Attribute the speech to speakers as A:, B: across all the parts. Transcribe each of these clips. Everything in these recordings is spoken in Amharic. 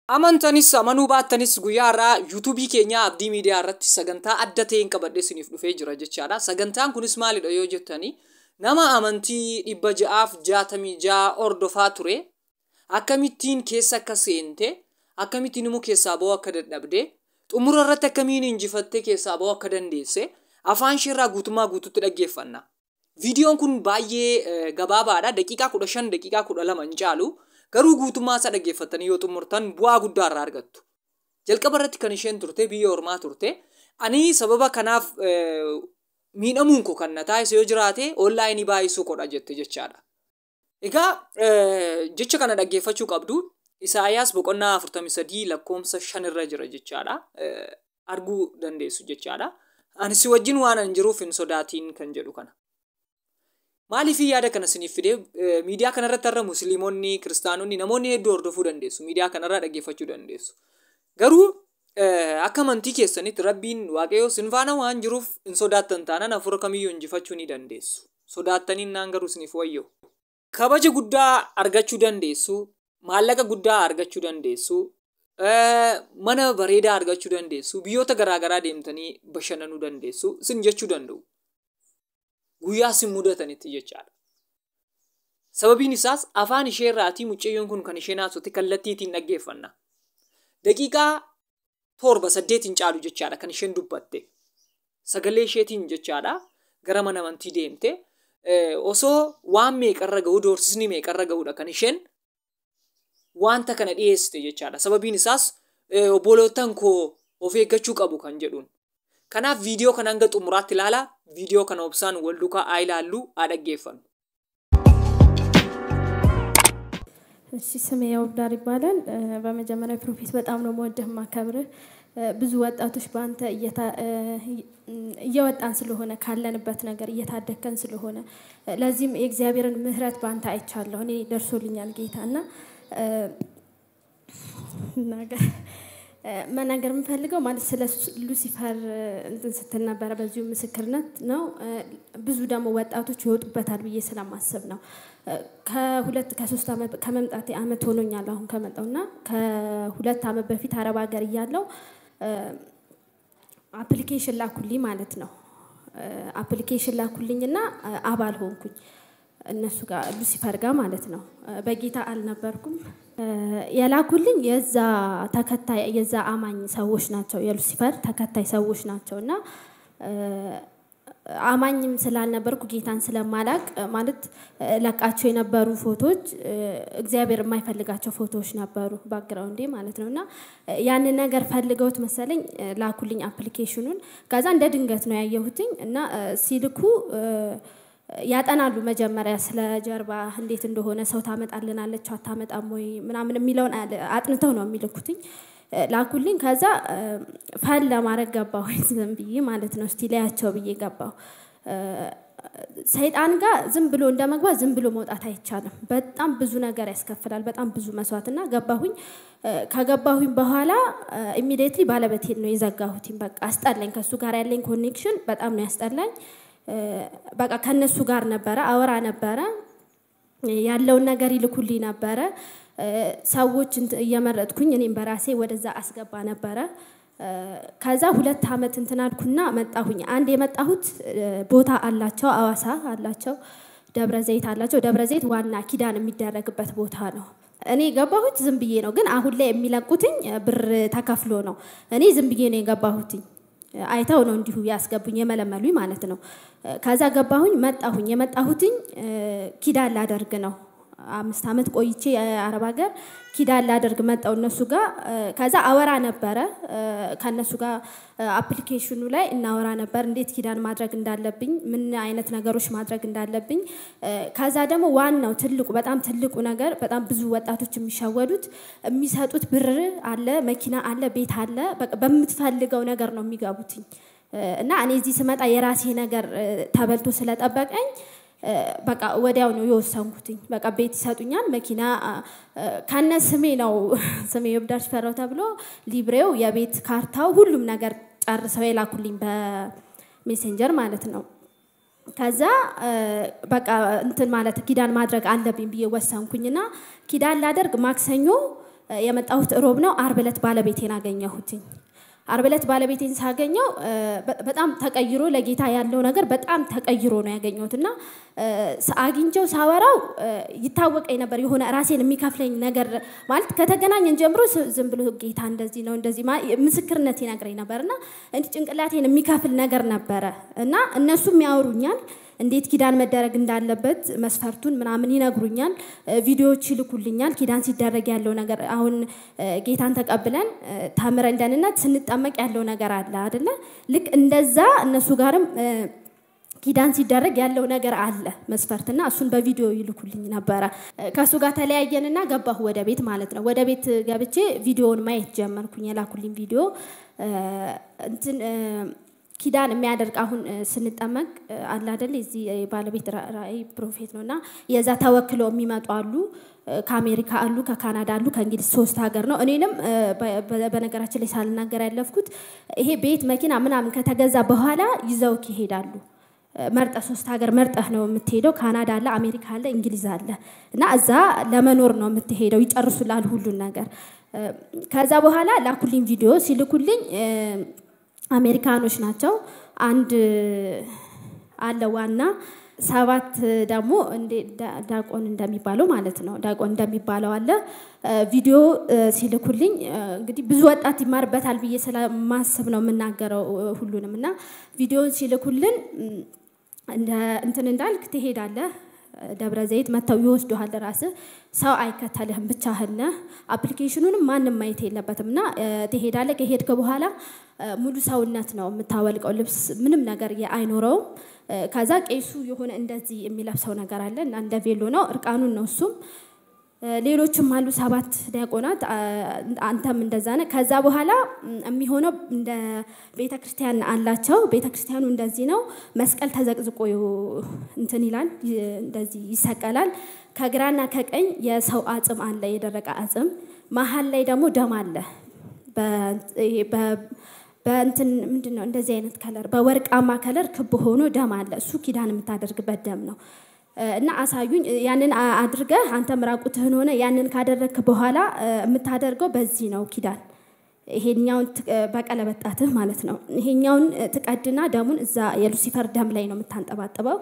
A: Amantanis amanuu baattanis guyyaa irraa YouTube keenya Abdii Miidiyaa irratti sagantaa adda ta'een qabadhee isiniif dhufee jira jechaadha. Sagantaan kunis maalidha yoo jettanii nama amantii 666 hordofaa ture akkamittiin keessa akka seente akkamittiin immoo keessaa ba'uu akka dadhabde xumura irratti akkamiin injifattee keessaa ba'uu akka dandeesse afaan ishee irraa guutummaa guutuutti dhaggeeffanna. Viidiyoon kun baay'ee gabaabaadha. Daqiiqaa 15 daqiiqaa 12 hin caalu. Garuu guutummaa isaa dhaggeeffatanii yoo xumurtan bu'aa guddaa irraa argattu. Jalqaba irratti kan isheen turte biyya ormaa turte. Ani sababa kanaaf miidhamuun koo kan na taasise yoo jiraate onlaayinii baay'isuu godha jette jechaadha. Egaa jecha kana dhaggeeffachuu qabdu. Isaayyaas boqonnaa 43 lakkoomsa 5 irra jira jechaadha. Arguu dandeessu jechaadha. Ani si wajjin waan an jiruuf hin sodaatiin kan jedhu kana. Maaliif yaada kana isiniif fide miidiyaa kanarratti har'a musliimonni kiristaanonni namoonni hedduu hordofuu dandeessu miidiyaa kanarraa dhaggeeffachuu dandeessu. Garuu akka amantii keessanitti Rabbiin Waaqayyoo sin faana waan jiruuf hin sodaattan taanaan hafuura kamiyyuu injifachuu ni dandeessu. Sodaattaniin naan garuu isiniif wayyoo. Kabaja guddaa argachuu dandeessu, maallaqa guddaa argachuu dandeessu, mana bareedaa argachuu dandeessu, biyyoota garaagaraa deemtanii bashannanuu dandeessu, isin jechuu danda'u. Guyyaa sin mudatanitti jechaadha. Sababiin isaas afaan ishee irraatii mucayyoon kun kan isheen haasofte kallattiitiin dhaggeeffanna. Daqiiqaa 7-8 hin caalu jechaadha kan isheen dubbatte. Sagalee isheetiin jechaadha gara mana amantii deemte. Osoo waan meeqarra ga'u doorsisni meeqarra ga'udha kan isheen wanta kana dhiyeessite jechaadha. Sababiin isaas obbolootaan koo of eeggachuu qabu kan jedhuun. Kanaaf viidiyoo kana hanga xumuraatti ilaala. Viidiyoo kana obsaan wal duukaa haa ilaallu haa dhaggeeffannu.
B: እሺ ስሜ ያውዳር ይባላል በመጀመሪያ ፕሮፌት በጣም ነው የምወደው ማከብርህ ብዙ ወጣቶች ባንተ እየወጣን ስለሆነ ካለንበት ነገር እየታደከን ስለሆነ ለዚህም የእግዚአብሔርን ምህረት ባንተ አይቻለሁ እኔ ደርሶልኛል ጌታና ነገር መናገር የምፈልገው ማለት ስለ ሉሲፈር እንትን ስትል ነበር በዚሁ ምስክርነት ነው ብዙ ደግሞ ወጣቶች ይወጡበታል ብዬ ስለማስብ ነው ከሁለት ከ3 አመት ከመምጣቴ አመት ሆኖኛል አሁን ከመጣውና ከ2 አመት በፊት አረብ ሀገር ይያለው አፕሊኬሽን ላኩልኝ ማለት ነው አፕሊኬሽን ላኩልኝና አባል ሆንኩኝ እነሱ ጋር ሉሲፈር ጋር ማለት ነው በጌታ አልነበርኩም ያላኩልኝ የዛ ተከታይ የዛ አማኝ ሰዎች ናቸው የሉሲፈር ተከታይ ሰዎች ናቸውና አማኝም ስላልነበርኩ ጌታን ስለማላቅ ማለት ለቃቸው የነበሩ ፎቶዎች እግዚአብሔር የማይፈልጋቸው ፎቶዎች ነበሩ ባክግራውንዴ ማለት ነውና ያንን ነገር ፈልገውት መሰለኝ ላኩልኝ አፕሊኬሽኑን ከዛ እንደ ድንገት ነው ያየሁትኝ እና ሲልኩ ያጠናሉ መጀመሪያ ስለ ጀርባ እንዴት እንደሆነ ሰው ታመጣልናለች አታመጣም ወይ ምናምን የሚለውን አጥንተው ነው የሚልኩትኝ ላኩልኝ ከዛ ፋይል ለማድረግ ገባሁ ዝም ብዬ ማለት ነው እስቲ ላያቸው ብዬ ገባሁ ሰይጣን ጋር ዝም ብሎ እንደመግባት ዝም ብሎ መውጣት አይቻልም በጣም ብዙ ነገር ያስከፍላል በጣም ብዙ መስዋዕትና ገባሁኝ ከገባሁኝ በኋላ ኢሚዲየትሊ ባለበቴን ነው የዘጋሁትኝ በቃ አስጠላኝ ከሱ ጋር ያለኝ ኮኔክሽን በጣም ነው ያስጠላኝ በቃ ከነሱ ጋር ነበር አወራ ነበር ያለው ነገር ይልኩልኝ ነበር ሰዎች እየመረጥኩኝ እኔም በራሴ ወደዛ አስገባ ነበር ከዛ 2 አመት እንትናልኩና መጣሁኝ አንድ የመጣሁት ቦታ አላቸው አዋሳ አላቸው ደብረዘይት አላቸው ደብረዘይት ዋና ኪዳን የሚደረግበት ቦታ ነው እኔ ገባሁት ዝም ብዬ ነው ግን አሁን ላይ የሚለቁትኝ ብር ተከፍሎ ነው እኔ ዝም ብዬ ነው የገባሁትኝ አይታው ነው እንዲሁ ያስገቡኝ የመለመሉኝ ማለት ነው ከዛ ገባሁኝ መጣሁኝ የመጣሁትኝ ኪዳን ላደርግ ነው 5 አመት ቆይቼ አረብ ሀገር ኪዳን ላደርግ መጣው እነሱ ጋር ከዛ አወራ ነበር ከነሱ ጋር አፕሊኬሽኑ ላይ እናወራ ነበር እንዴት ኪዳን ማድረግ እንዳለብኝ ምን አይነት ነገሮች ማድረግ እንዳለብኝ ከዛ ደግሞ ዋናው ትልቁ በጣም ትልቁ ነገር በጣም ብዙ ወጣቶች የሚሻወዱት የሚሰጡት ብር አለ መኪና አለ ቤት አለ በመትፈልገው ነገር ነው የሚገቡትኝ እና እኔ እዚህ ስመጣ የራሴ ነገር ተበልቶ ስለጠበቀኝ በቃ ወዲያው ነው የወሰንኩትኝ በቃ ቤት ይሰጡኛል መኪና ካነ ስሜ ነው ስሜ ይብዳሽ ፈራው ተብሎ ሊብሬው የቤት ካርታው ሁሉም ነገር ጨርሰው የላኩልኝ በሜሴንጀር ማለት ነው ከዛ በቃ እንትን ማለት ኪዳን ማድረግ አለብኝ ብዬ ወሰንኩኝና ኪዳን ላደርግ ማክሰኞ የመጣሁት ሮብ ነው አርብ ዕለት ባለቤቴን አገኘሁትኝ አርብ ዕለት ባለቤቴን ሳገኘው በጣም ተቀይሮ ለጌታ ያለው ነገር በጣም ተቀይሮ ነው ያገኘሁትና አግኝቼው ሳወራው ይታወቀኝ ነበር የሆነ ራሴን የሚከፍለኝ ነገር ማለት ከተገናኘን ጀምሮ ዝም ብሎ ጌታ እንደዚህ ነው እንደዚህ ምስክርነት ይነግረኝ ነበርና እንዴ ጭንቅላቴን የሚከፍል ነገር ነበረ እና እነሱም ያወሩኛል እንዴት ኪዳን መደረግ እንዳለበት መስፈርቱን ምናምን ይነግሩኛል ቪዲዮዎች ይልኩልኛል ኪዳን ሲደረግ ያለው ነገር አሁን ጌታን ተቀብለን ታምረን ደህንነት ስንጠመቅ ያለው ነገር አለ አይደለ ልክ እንደዛ እነሱ ጋርም ኪዳን ሲደረግ ያለው ነገር አለ መስፈርትና እሱን በቪዲዮ ይልኩልኝ ነበር ከሱ ጋር ተለያየንና ገባሁ ወደ ቤት ማለት ነው ወደ ቤት ገብቼ ቪዲዮውን ማየት ጀመርኩኝ የላኩልኝ ቪዲዮ እንትን ኪዳን የሚያደርግ አሁን ስንጠመቅ አለ አይደል እዚህ ባለቤት ራይ ፕሮፌት ነውና የዛ ተወክሎ የሚመጡ አሉ ከአሜሪካ አሉ ከካናዳ አሉ ከእንግሊዝ 3 ሀገር ነው እኔንም በነገራችን ላይ ሳልናገር ያለፍኩት ይሄ ቤት መኪና ምናምን ከተገዛ በኋላ ይዘው ይሄዳሉ መርጠ 3 ሀገር መርጠህ ነው የምትሄደው ካናዳ አለ አሜሪካ አለ እንግሊዝ አለ እና እዛ ለመኖር ነው የምትሄደው ይጨርሱላል ሁሉ ነገር ከዛ በኋላ ላኩልኝ ቪዲዮ ሲልኩልኝ አሜሪካኖች ናቸው አንድ አለ ዋና 7 ደግሞ እንደ ዳቆን እንደሚባለው ማለት ነው ዳቆን እንደሚባለው አለ ቪዲዮ ሲልኩልኝ እንግዲህ ብዙ ወጣት ይማርበታል ብዬ ስለማስብ ነው የምናገረው ሁሉንምና ቪዲዮ ሲልኩልን እንትን እንዳልክ ትሄዳለህ ደብረ ዘይት መተው ይወስዱሃል ራስ ሰው አይከተልህም ብቻህን አፕሊኬሽኑንም ማንንም ማየት የለበትምና ትሄዳለህ ከሄድከ በኋላ ሙሉ ሰውነት ነው የምታወልቀው ልብስ ምንም ነገር አይኖረው ከዛ ቄሱ የሆነ እንደዚህ የሚለብሰው ነገር አለ እና እንደ ቬሎ ነው እርቃኑን ነው እሱም ሌሎችም አሉ 7 ዲያቆናት አንተም እንደዛ ነህ ከዛ በኋላ የሚሆነው እንደ ቤተክርስቲያን አላቸው ቤተክርስቲያኑ እንደዚህ ነው መስቀል ተዘቅዝቆ እንትን ይላል እንደዚህ ይሰቀላል ከግራና ከቀኝ የሰው አጽም አለ የደረቀ አጽም መሃል ላይ ደግሞ ደም አለ በእንትን ምንድነው እንደዚህ አይነት ከለር በወርቃማ ከለር ክብ ሆኖ ደም አለ እሱ ኪዳን የምታደርግበት ደም ነው እና አሳዩኝ ያንን አድርገ አንተ ምራቁትህን ሆነ ያንን ካደረክ በኋላ የምታደርገው በዚህ ነው ኪዳን ይሄኛውን በቀለበጣትህ ማለት ነው ይሄኛውን ትቀድና ደሙን እዛ የሉሲፈር ደም ላይ ነው የምታንጠባጥበው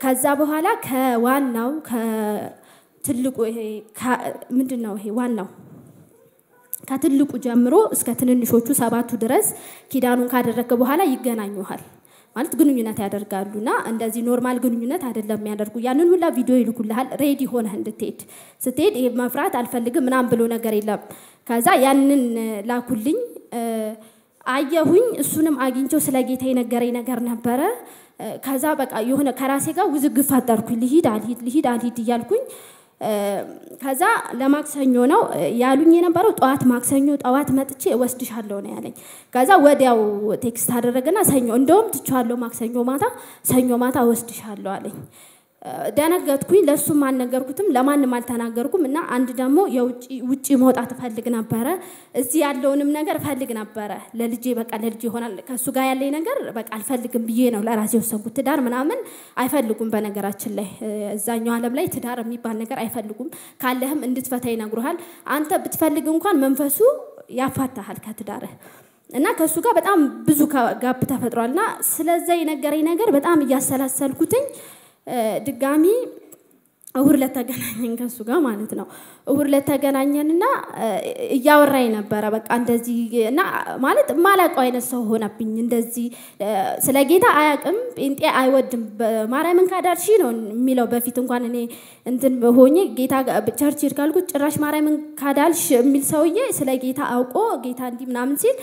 B: ከዛ በኋላ ከዋናው ከትልቁ ይሄ ምንድነው ይሄ ዋናው ከትልቁ ጀምሮ እስከ ትንንሾቹ 7ቱ ድረስ ኪዳኑን ካደረከ በኋላ ይገናኙሃል ማለት ግንኙነት ያደርጋሉና እንደዚህ ኖርማል ግንኙነት አይደለም የሚያደርጉ ያንን ሁላ ቪዲዮ ይልኩልሃል ሬዲ ሆነህ እንድትሄድ ስትሄድ ይሄ መፍራት አልፈልግም ምናም ብሎ ነገር የለም ከዛ ያንን ላኩልኝ አየሁኝ እሱንም አግኝቼው ስለ ጌታ የነገረኝ ነገር ነበረ ከዛ በቃ የሆነ ከራሴ ጋር ውዝግብ ፈጠርኩኝ ልሂድ አልሂድ እያልኩኝ ከዛ ለማክሰኞ ነው ያሉኝ የነበረው ጧት ማክሰኞ ጧት መጥቼ ወስድሻለሁ ነው ያለኝ ከዛ ወዲያው ቴክስት አደረገና ሰኞ እንደውም ትቻለሁ ማክሰኞ ማታ ሰኞ ማታ ወስድሻለሁ አለኝ ደነገጥኩኝ ለሱም አልነገርኩትም ለማንንም አልተናገርኩም እና አንድ ደግሞ የውጪ መውጣት ፈልግ ነበር እዚህ ያለውንም ነገር ፈልግ ነበር ለልጄ በቃ ለልጄ ይሆናል ከሱ ጋር ያለኝ ነገር በቃ አልፈልግም ብዬ ነው ለራሴ ወሰንኩት ትዳር ምናምን አይፈልጉም በነገራችን ላይ እዛኛው ዓለም ላይ ትዳር የሚባል ነገር አይፈልጉም ካለህም እንድትፈታ ይነግሩሃል አንተ ብትፈልግ እንኳን መንፈሱ ያፋታሃል ከትዳርህ እና ከሱ ጋር በጣም ብዙ ጋፕ ተፈጥሯልና ስለዚህ የነገረኝ ነገር በጣም ያሰላሰልኩትኝ ድጋሚ እሁር ለተገናኘን ከሱ ጋር ማለት ነው እሁር ለተገናኘንና ያወራይ ነበር በቃ እንደዚህ እና ማለት ማላቀው አይነት ሰው ሆነብኝ እንደዚህ ስለጌታ አያቅም ጴንጤ አይወድም ማርያምን ካዳርሺ ነው የሚለው በፊት እንኳን እኔ እንትን ሆኜ ጌታ ቸርች ይርካልኩ ጭራሽ ማርያምን ካዳልሽ የሚል ሰውዬ ስለጌታ አውቆ ጌታ እንዲ ምናምን ሲል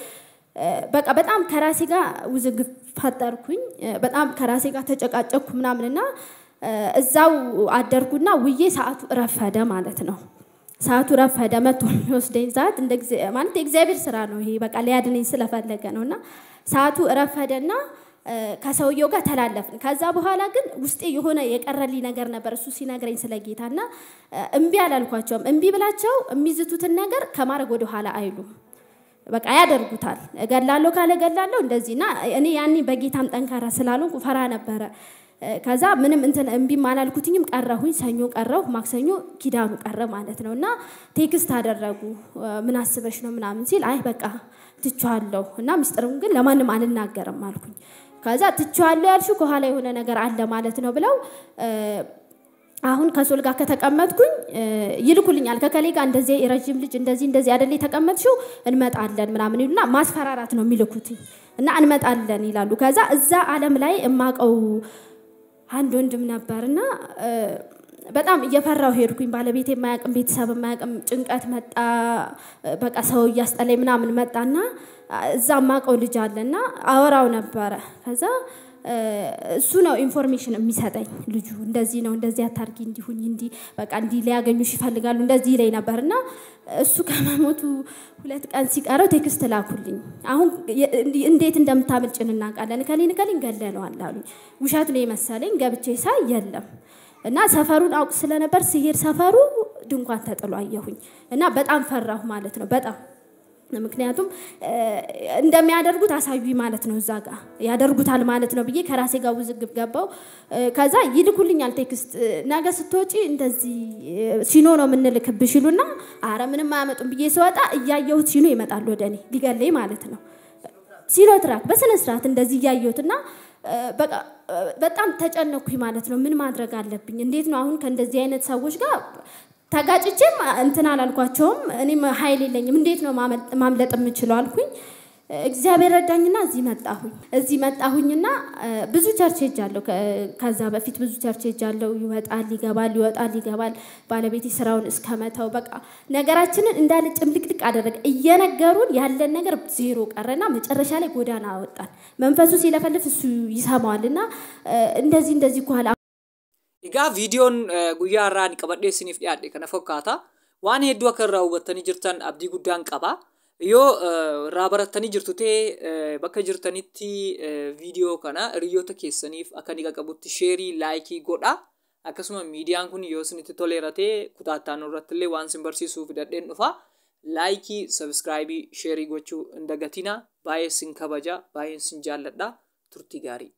B: በቃ በጣም ከራሴ ጋር ውዝግብ ፈጠርኩኝ በጣም ከራሴ ጋር ተጨቃጨኩ ምናምንና እዛው አደርኩና ውዬ ሰዓቱ ረፈደ ማለት ነው ሰዓቱ ረፈደ መጥቶ ወስደኝ ሰዓት እንደ ማለት እግዚአብሔር ስራ ነው ይሄ በቃ ሊያድነኝ ስለፈለገ ነውና ሰዓቱ ረፈደና ከሰውየው ጋር ተላለፍን ከዛ በኋላ ግን ውስጤ የሆነ የቀረልኝ ነገር ነበር እሱ ሲነግረኝ ስለጌታና እንቢ አላልኳቸውም እንቢ ብላቸው የሚዝቱትን ነገር ከማረግ ወደ ኋላ አይሉም በቃ ያደርጉታል ገላለው ካለ ገላለው እንደዚህና እኔ ያኒ በጌታም ጠንካራ ስላልሆንኩ ፈራ ነበር ከዛ ምንም እንትን እምቢ ማላልኩትኝም ቀረሁኝ ሰኞ ቀረሁ ማክሰኞ ኪዳኑ ቀረ ማለት ነውና ቴክስት አደረጉ ምን አስበሽ ነው ምናምን ሲል አይ በቃ ትቻለሁ እና ምስጥሩን ግን ለማንም አልናገርም አልኩኝ ከዛ ትቻለሁ ያልሽው ከኋላ የሆነ ነገር አለ ማለት ነው ብለው አሁን ከሶል ጋር ከተቀመጥኩኝ ይልኩልኛል ከከሌ ጋር እንደዚህ ረጅም ልጅ እንደዚህ አይደል ተቀመጥሽው እንመጣለን ምናምን ይሉና ማስፈራራት ነው የሚልኩት እና እንመጣለን ይላሉ ከዛ እዛ ዓለም ላይ እማቀው አንድ ወንድም ነበርና በጣም እየፈራው ሄድኩኝ ባለቤቴ የማያቀም ቤተሰብ የማያቀም ጭንቀት መጣ በቃ ሰው ያስጠለኝ ምናምን መጣና እዛ ማቀው ልጅ አለና አወራው ነበር ከዛ እሱ ነው ኢንፎርሜሽን የሚሰጠኝ ልጁ እንደዚህ ነው እንደዚህ አታርጊ እንዲሁኝ እንዲ በቃ እንዲ ሊያገኙሽ ይፈልጋሉ እንደዚህ ላይ ነበርና እሱ ከመሞቱ 2 ቀን ሲቀረው ቴክስት ላኩልኝ አሁን እንዴት እንደምታመልጭን እናቃለን ከሊን ገለለዋል አሉኝ ውሻት ነው የመሰለኝ ገብቼ ሳይ የለም እና ሰፈሩን አውቅ ስለነበር ሲሄድ ሰፈሩ ድንኳን ተጥሎ አየሁኝ እና በጣም ፈራሁ ማለት ነው በጣም ምክንያቱም እንደሚያደርጉት አሳዩኝ ማለት ነው እዛ ጋር ያደርጉታል ማለት ነው ብዬ ከራሴ ጋር ውዝግብ ገባው ከዛ ይልኩልኛል ቴክስት ነገ ስትወጪ እንደዚህ ሲኖ ነው ምንልክብሽ ይሉና አረ ምንም አያመጡም ብዬ ስወጣ እያየሁት ሲኖ ይመጣል ወደኔ ሊገለይ ማለት ነው ሲኖ ትራክ በስነ ስርዓት እንደዚህ እያየሁትና በቃ በጣም ተጨነኩኝ ማለት ነው ምን ማድረግ አለብኝ እንዴት ነው አሁን ከእንደዚህ አይነት ሰዎች ጋር ታጋጭቼም እንትን አላልኳቸውም እኔም ኃይል የለኝም እንዴት ነው ማምለጥ የምችለው አልኩኝ እግዚአብሔር ረዳኝና እዚህ መጣሁኝና ብዙ ቸርች ሄጃለሁ ከዛ በፊት ብዙ ቸርች ሄጃለሁ ይወጣል ይገባል ባለቤቴ ስራውን እስከመተው በቃ ነገራችንን እንዳለ ጭምልቅልቅ አደረገ እየነገሩን ያለን ነገር ዜሮ ቀረና መጨረሻ ላይ ጎዳና አወጣን መንፈሱ ሲለፈልፍ እሱ ይሰማዋልና እንደዚህ ኳላ
A: Egaa viidiyoon guyyaa irraa ni qabadhee isiniif dhiyaadhe kana fakkaata waan hedduu akka irraa hubattanii jirtan abdii guddaan qaba yoo irraa barattanii jirtu ta'e bakka jirtanitti viidiyoo kana hiriyoota keessaniif akka ni qaqqabutti sheerii laayikii godha akkasuma miidiyaan kun yoo isinitti toleera ta'e kutaattaan irratti illee waan isin barsiisuuf dadheen dhufa laayikii sabskraayibii sheerii gochuu hin dagatina baay'ee isin kabaja baay'ee isin jaalladha turtii gaarii